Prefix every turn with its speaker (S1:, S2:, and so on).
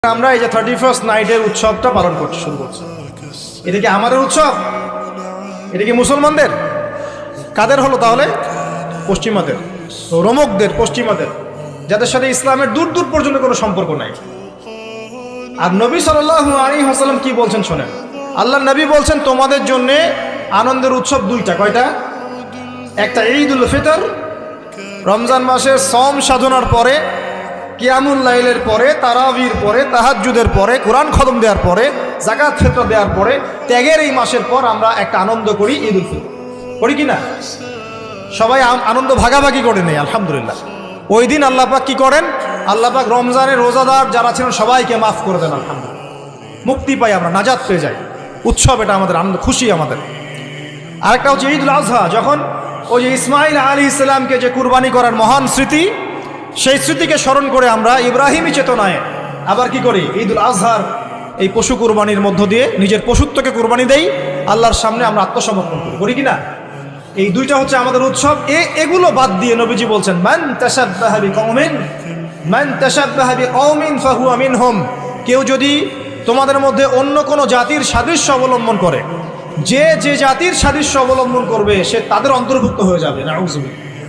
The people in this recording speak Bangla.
S1: আমরা এই যে 31st নাইটের উৎসবটা পালন করতে শুরু করছি। এটা কি আমাদের উৎসব? এটা কি মুসলমানদের? কাদের হলো তাহলে? পশ্চিমাদের, রোমকদের, পশ্চিমাদের, যাদের সাথে ইসলামের দূর দূর পর্যন্ত কোনো সম্পর্ক নাই। আর নবী সাল্লাল্লাহু আলাইহি ওয়াসাল্লাম কি বলছেন শোনেন। আল্লাহ নবী বলছেন তোমাদের জন্য আনন্দের উৎসব দুইটা। কয়টা? একটা ঈদুল ফিতর, রমজান মাসের সম সাধনার পরে, কিয়ামুল লাইলের পরে, তারাবির পরে, তাহাজ্জুদের পরে, কোরআন খতম দেওয়ার পরে, যাকাত ফিতর দেওয়ার পরে, ত্যাগের এই মাসের পর আমরা একটা আনন্দ করি, ঈদুল ফিতর করি কি না? সবাই আনন্দ ভাগাভাগি করে নেই আলহামদুলিল্লাহ। ওই দিন আল্লাহ পাক কি করেন? আল্লাহ পাক রমজানের রোজাদার যারা ছিলেন সবাইকে মাফ করে দেন আলহামদুলিল্লাহ। মুক্তি পাই আমরা, নাজাত পেয়ে যাই। উৎসব এটা আমাদের, আনন্দ, খুশি আমাদের। আরেকটা হচ্ছে ঈদুল আজহা, যখন ওই যে ইসমাইল আলাইহিস সালামকে যে কুরবানি করার মহান স্মৃতি, সেই স্মৃতিকে স্মরণ করে আমরা ইব্রাহিমী চেতনায় আবার কি করি? ঈদুল আজহার এই পশু কুরবানির মধ্য দিয়ে নিজের পশুত্বকে কুরবানি দেই, আল্লাহর সামনে আমরা আত্মসমর্পণ করি, করি কি না? এই দুইটা হচ্ছে আমাদের উৎসব। এগুলো বাদ দিয়ে নবীজি বলছেন মান তাশাব্বাহা বিকওমিন ফাহুয়া মিনহুম। কেউ যদি তোমাদের মধ্যে অন্য কোনো জাতির সাদৃশ্য অবলম্বন করে, যে যে জাতির সাদৃশ্য অবলম্বন করবে সে তাদের অন্তর্ভুক্ত হয়ে যাবে। নাউযুবিল্লাহ।